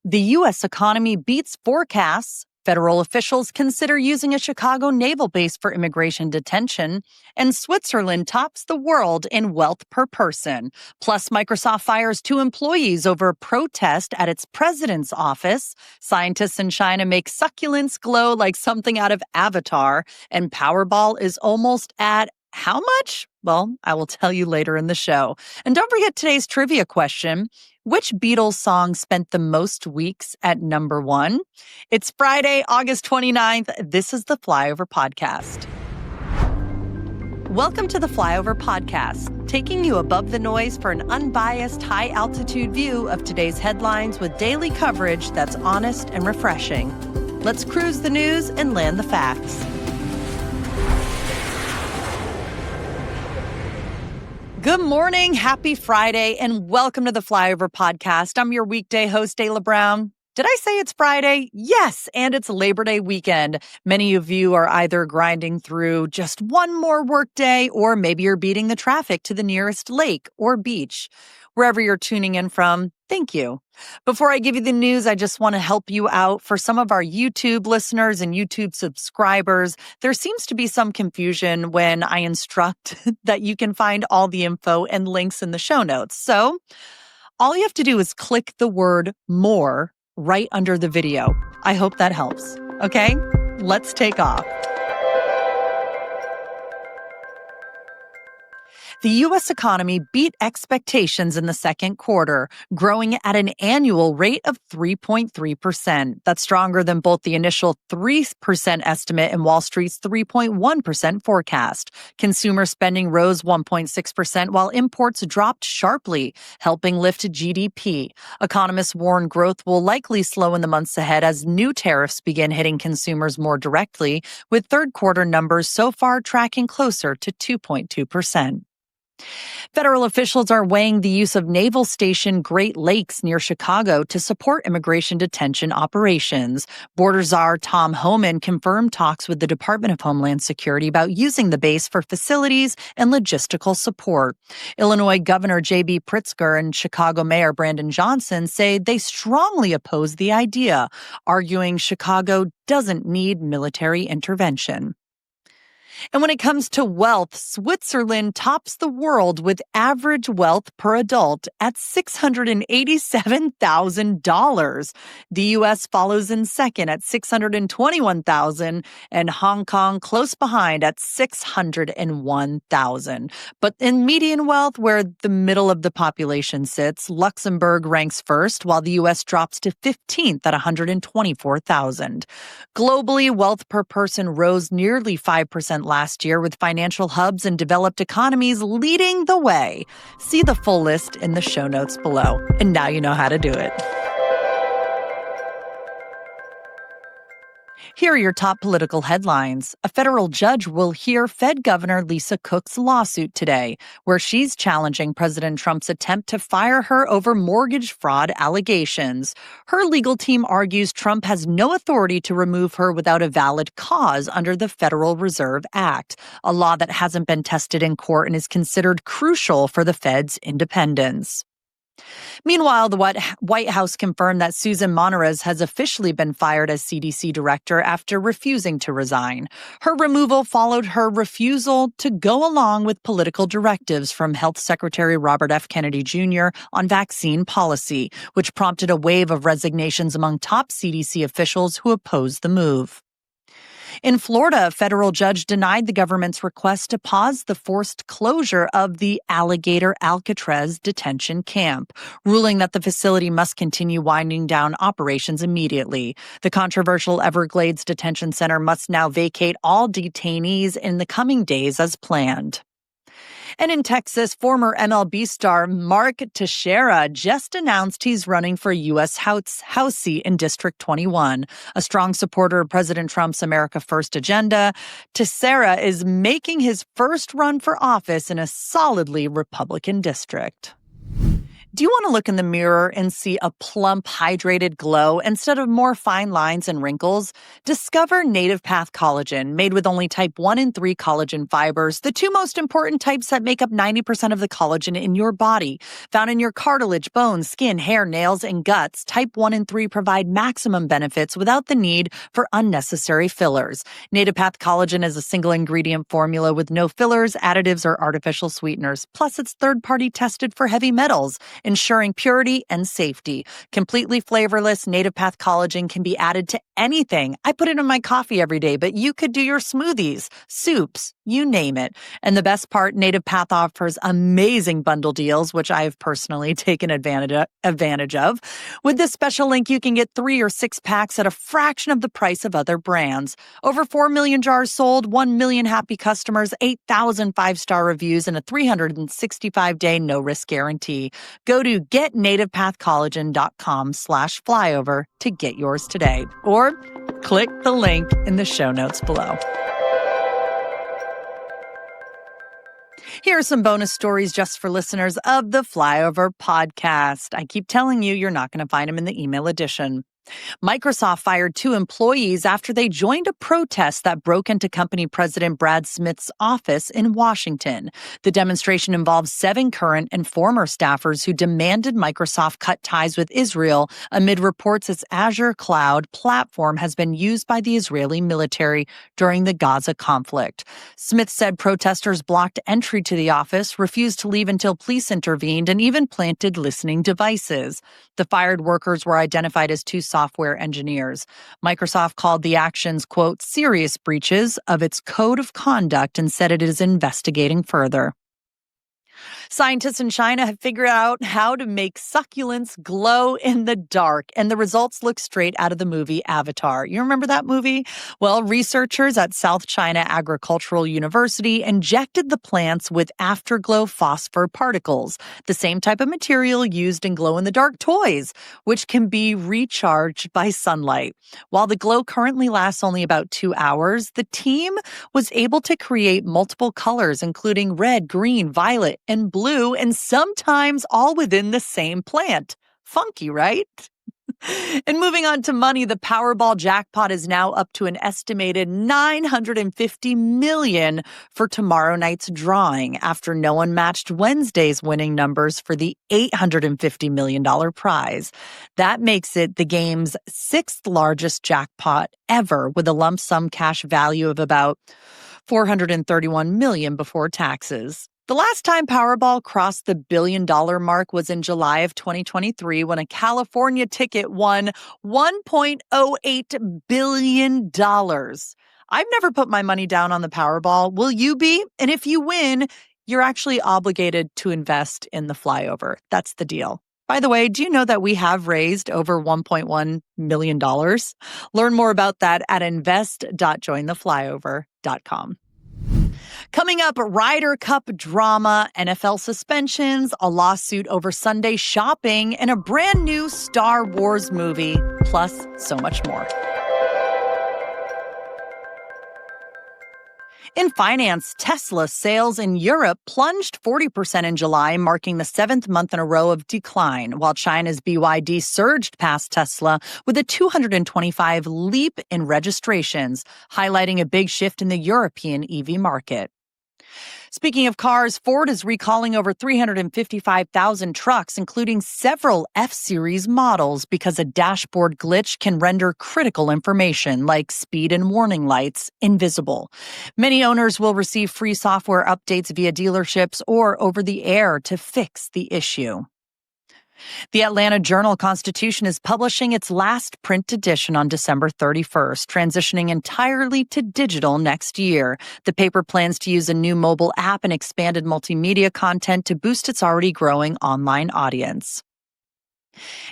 The U.S. economy beats forecasts. Federal officials consider using a Chicago naval base for immigration detention. And Switzerland tops the world in wealth per person. Plus, Microsoft fires 2 employees over a protest at its president's office. Scientists in China make succulents glow like something out of Avatar. And Powerball is almost at how much? Well, I will tell you later in the show. And don't forget today's trivia question. Which Beatles song spent the most weeks at number 1? It's Friday, August 29th. This is the Flyover Podcast. Welcome to the Flyover Podcast, taking you above the noise for an unbiased, high-altitude view of today's headlines with daily coverage that's honest and refreshing. Let's cruise the news and land the facts. Good morning, happy Friday, and welcome to the Flyover Podcast. I'm your weekday host, Ayla Brown. Did I say it's Friday? Yes, and it's Labor Day weekend. Many of you are either grinding through just one more workday, or maybe you're beating the traffic to the nearest lake or beach. Wherever you're tuning in from, thank you. Before I give you the news, I just want to help you out. For some of our YouTube listeners and YouTube subscribers, there seems to be some confusion when I instruct that you can find all the info and links in the show notes. So all you have to do is click the word more right under the video. I hope that helps. Okay, let's take off. The U.S. economy beat expectations in the second quarter, growing at an annual rate of 3.3%. That's stronger than both the initial 3% estimate and Wall Street's 3.1% forecast. Consumer spending rose 1.6%, while imports dropped sharply, helping lift GDP. Economists warn growth will likely slow in the months ahead as new tariffs begin hitting consumers more directly, with third quarter numbers so far tracking closer to 2.2%. Federal officials are weighing the use of Naval Station Great Lakes near Chicago to support immigration detention operations. Border Czar Tom Homan confirmed talks with the Department of Homeland Security about using the base for facilities and logistical support. Illinois Governor J.B. Pritzker and Chicago Mayor Brandon Johnson say they strongly oppose the idea, arguing Chicago doesn't need military intervention. And when it comes to wealth, Switzerland tops the world with average wealth per adult at $687,000. The U.S. follows in second at $621,000, and Hong Kong close behind at $601,000. But in median wealth, where the middle of the population sits, Luxembourg ranks first, while the U.S. drops to 15th at $124,000. Globally, wealth per person rose nearly 5% last year, with financial hubs and developed economies leading the way. See the full list in the show notes below. And now you know how to do it. Here are your top political headlines. A federal judge will hear Fed Governor Lisa Cook's lawsuit today, where she's challenging President Trump's attempt to fire her over mortgage fraud allegations. Her legal team argues Trump has no authority to remove her without a valid cause under the Federal Reserve Act, a law that hasn't been tested in court and is considered crucial for the Fed's independence. Meanwhile, the White House confirmed that Susan Monterez has officially been fired as CDC director after refusing to resign. Her removal followed her refusal to go along with political directives from Health Secretary Robert F. Kennedy Jr. on vaccine policy, which prompted a wave of resignations among top CDC officials who opposed the move. In Florida, a federal judge denied the government's request to pause the forced closure of the Alligator Alcatraz detention camp, ruling that the facility must continue winding down operations immediately. The controversial Everglades Detention Center must now vacate all detainees in the coming days as planned. And in Texas, former MLB star Mark Teixeira just announced he's running for U.S. House seat in District 21. A strong supporter of President Trump's America First agenda, Teixeira is making his first run for office in a solidly Republican district. Do you want to look in the mirror and see a plump, hydrated glow instead of more fine lines and wrinkles? Discover Native Path Collagen, made with only type 1 and 3 collagen fibers, the two most important types that make up 90% of the collagen in your body. Found in your cartilage, bones, skin, hair, nails, and guts, type 1 and 3 provide maximum benefits without the need for unnecessary fillers. Native Path Collagen is a single ingredient formula with no fillers, additives, or artificial sweeteners. Plus, it's third-party tested for heavy metals, ensuring purity and safety. Completely flavorless, Native Path Collagen can be added to anything. I put it in my coffee every day, but you could do your smoothies, soups, you name it. And the best part, Native Path offers amazing bundle deals, which I've personally taken advantage of. With this special link, you can get 3 or 6 packs at a fraction of the price of other brands. Over 4 million jars sold, 1 million happy customers, 8,000 5-star reviews, and a 365-day no-risk guarantee. Go to getnativepathcollagen.com/flyover to get yours today, or click the link in the show notes below. Here are some bonus stories just for listeners of the Flyover podcast. I keep telling you, you're not going to find them in the email edition. Microsoft fired 2 employees after they joined a protest that broke into company president Brad Smith's office in Washington. The demonstration involved 7 current and former staffers who demanded Microsoft cut ties with Israel amid reports its Azure cloud platform has been used by the Israeli military during the Gaza conflict. Smith said protesters blocked entry to the office, refused to leave until police intervened, and even planted listening devices. The fired workers were identified as 2 software engineers. Microsoft called the actions, quote, serious breaches of its code of conduct and said it is investigating further. Scientists in China have figured out how to make succulents glow in the dark, and the results look straight out of the movie Avatar. You remember that movie? Well, researchers at South China Agricultural University injected the plants with afterglow phosphor particles, the same type of material used in glow-in-the-dark toys, which can be recharged by sunlight. While the glow currently lasts only about 2 hours, the team was able to create multiple colors, including red, green, violet, and blue, and sometimes all within the same plant. Funky, right? And moving on to money, the Powerball jackpot is now up to an estimated $950 million for tomorrow night's drawing after no one matched Wednesday's winning numbers for the $850 million prize. That makes it the game's 6th largest jackpot ever, with a lump sum cash value of about $431 million before taxes. The last time Powerball crossed the billion-dollar mark was in July of 2023 when a California ticket won $1.08 billion. I've never put my money down on the Powerball. Will you be? And if you win, you're actually obligated to invest in the flyover. That's the deal. By the way, do you know that we have raised over $1.1 million? Learn more about that at invest.jointheflyover.com. Coming up, Ryder Cup drama, NFL suspensions, a lawsuit over Sunday shopping, and a brand new Star Wars movie, plus so much more. In finance, Tesla sales in Europe plunged 40% in July, marking the 7th month in a row of decline, while China's BYD surged past Tesla with a 225 leap in registrations, highlighting a big shift in the European EV market. Speaking of cars, Ford is recalling over 355,000 trucks, including several F-Series models, because a dashboard glitch can render critical information like speed and warning lights invisible. Many owners will receive free software updates via dealerships or over the air to fix the issue. The Atlanta Journal-Constitution is publishing its last print edition on December 31st, transitioning entirely to digital next year. The paper plans to use a new mobile app and expanded multimedia content to boost its already growing online audience.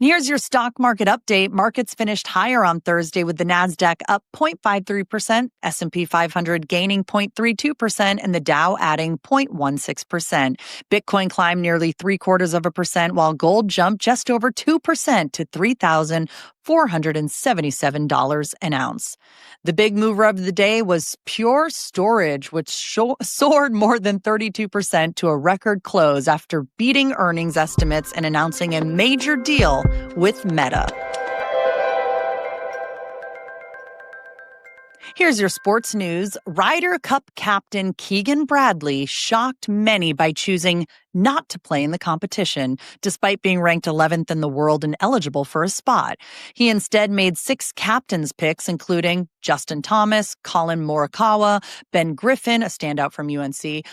And here's your stock market update. Markets finished higher on Thursday with the Nasdaq up 0.53%, S&P 500 gaining 0.32%, and the Dow adding 0.16%. Bitcoin climbed nearly 0.75%, while gold jumped just over 2% to $3,477 an ounce. The big mover of the day was Pure Storage, which soared more than 32% to a record close after beating earnings estimates and announcing a major deal with Meta. Here's your sports news. Ryder Cup captain Keegan Bradley shocked many by choosing not to play in the competition, despite being ranked 11th in the world and eligible for a spot. He instead made 6 captains' picks, including Justin Thomas, Colin Morikawa, Ben Griffin, a standout from UNC,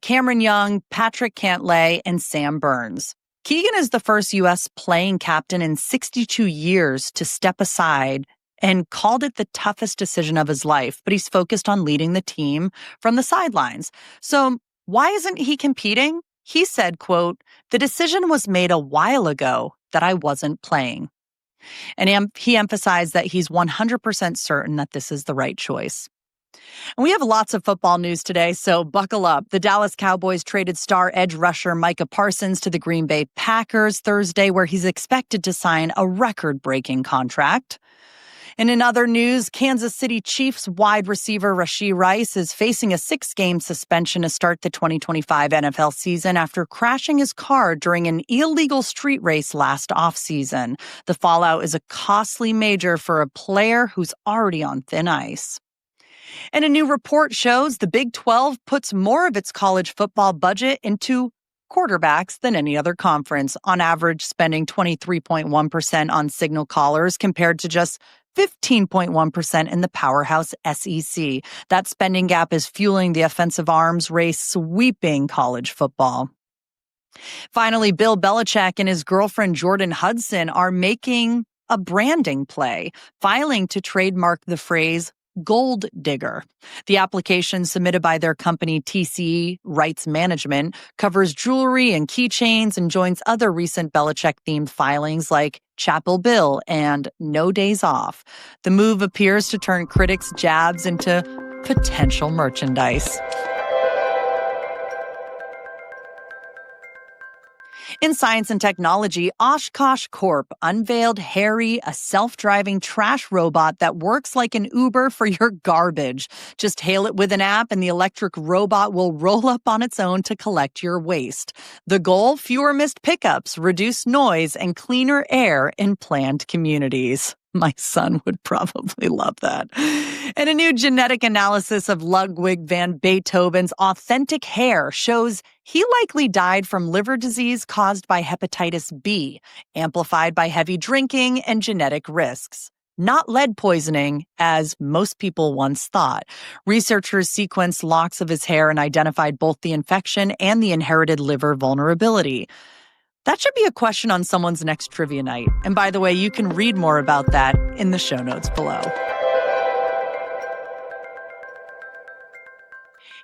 Cameron Young, Patrick Cantlay, and Sam Burns. Keegan is the first U.S. playing captain in 62 years to step aside and called it the toughest decision of his life, but he's focused on leading the team from the sidelines. So why isn't he competing? He said, quote, "The decision was made a while ago that I wasn't playing." And he emphasized that he's 100% certain that this is the right choice. And we have lots of football news today, so buckle up. The Dallas Cowboys traded star edge rusher Micah Parsons to the Green Bay Packers Thursday, where he's expected to sign a record-breaking contract. And in other news, Kansas City Chiefs wide receiver Rashee Rice is facing a 6-game suspension to start the 2025 NFL season after crashing his car during an illegal street race last offseason. The fallout is a costly major for a player who's already on thin ice. And a new report shows the Big 12 puts more of its college football budget into quarterbacks than any other conference, on average spending 23.1% on signal callers compared to just 15.1% in the powerhouse SEC. That spending gap is fueling the offensive arms race sweeping college football. Finally, Bill Belichick and his girlfriend Jordan Hudson are making a branding play, filing to trademark the phrase gold digger. The application submitted by their company TCE Rights Management covers jewelry and keychains and joins other recent Belichick-themed filings like Chapel Bill and No Days Off. The move appears to turn critics' jabs into potential merchandise. In science and technology, Oshkosh Corp unveiled Harry, a self-driving trash robot that works like an Uber for your garbage. Just hail it with an app and the electric robot will roll up on its own to collect your waste. The goal? Fewer missed pickups, reduced noise, and cleaner air in planned communities. My son would probably love that. And a new genetic analysis of Ludwig van Beethoven's authentic hair shows he likely died from liver disease caused by hepatitis B, amplified by heavy drinking and genetic risks. Not lead poisoning, as most people once thought. Researchers sequenced locks of his hair and identified both the infection and the inherited liver vulnerability. That should be a question on someone's next trivia night. And by the way, you can read more about that in the show notes below.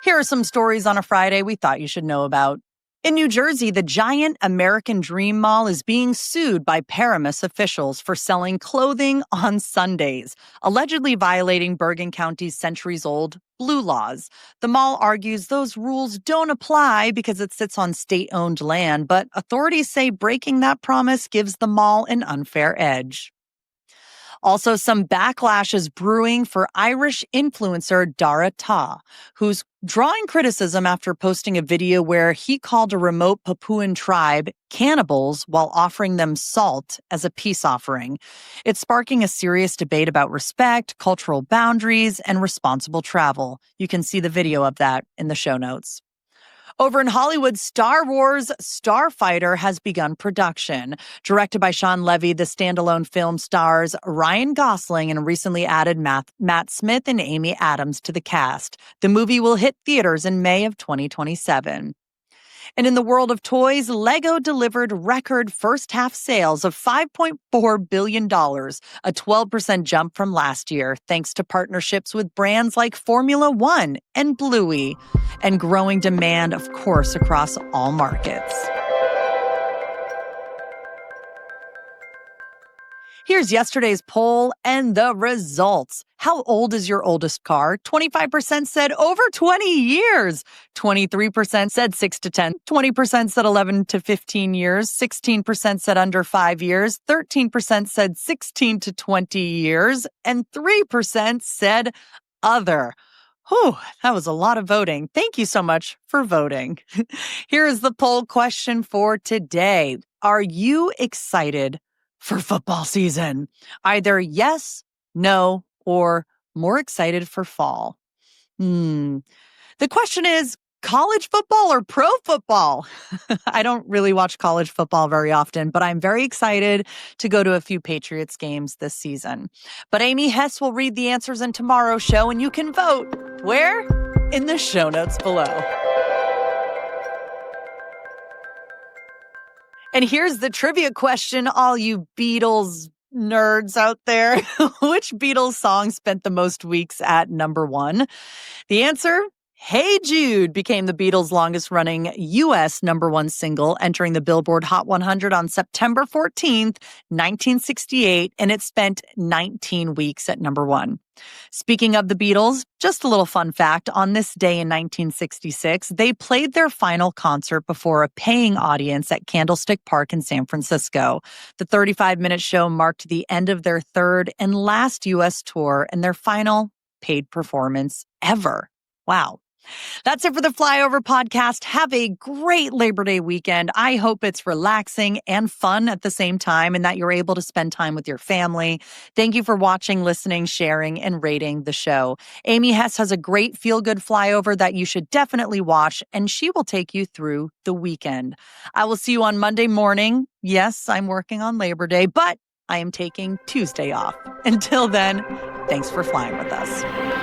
Here are some stories on a Friday we thought you should know about. In New Jersey, the giant American Dream Mall is being sued by Paramus officials for selling clothing on Sundays, allegedly violating Bergen County's centuries-old blue laws. The mall argues those rules don't apply because it sits on state-owned land, but authorities say breaking that promise gives the mall an unfair edge. Also, some backlash is brewing for Irish influencer Dara Ta, who's drawing criticism after posting a video where he called a remote Papuan tribe cannibals while offering them salt as a peace offering. It's sparking a serious debate about respect, cultural boundaries, and responsible travel. You can see the video of that in the show notes. Over in Hollywood, Star Wars Starfighter has begun production. Directed by Sean Levy, the standalone film stars Ryan Gosling and recently added Matt Smith and Amy Adams to the cast. The movie will hit theaters in May of 2027. And in the world of toys, Lego delivered record first-half sales of $5.4 billion, a 12% jump from last year, thanks to partnerships with brands like Formula One and Bluey, and growing demand, of course, across all markets. Here's yesterday's poll and the results. How old is your oldest car? 25% said over 20 years. 23% said 6 to 10. 20% said 11 to 15 years. 16% said under 5 years. 13% said 16 to 20 years. And 3% said other. Whew, that was a lot of voting. Thank you so much for voting. Here is the poll question for today. Are you excited for football season? Either yes, no, or more excited for fall. The question is college football or pro football? I don't really watch college football very often, but I'm very excited to go to a few Patriots games this season. But Amy Hess will read the answers in tomorrow's show, and you can vote. Where? In the show notes below. And here's the trivia question, all you Beatles nerds out there. Which Beatles song spent the most weeks at number 1? The answer, Hey Jude, became the Beatles' longest-running U.S. number 1 single, entering the Billboard Hot 100 on September 14th, 1968, and it spent 19 weeks at number 1. Speaking of the Beatles, just a little fun fact, on this day in 1966, they played their final concert before a paying audience at Candlestick Park in San Francisco. The 35-minute show marked the end of their third and last U.S. tour and their final paid performance ever. Wow. That's it for the Flyover podcast. Have a great Labor Day weekend. I hope it's relaxing and fun at the same time and that you're able to spend time with your family. Thank you for watching, listening, sharing, and rating the show. Amy Hess has a great feel-good flyover that you should definitely watch, and she will take you through the weekend. I will see you on Monday morning. Yes, I'm working on Labor Day, but I am taking Tuesday off. Until then, thanks for flying with us.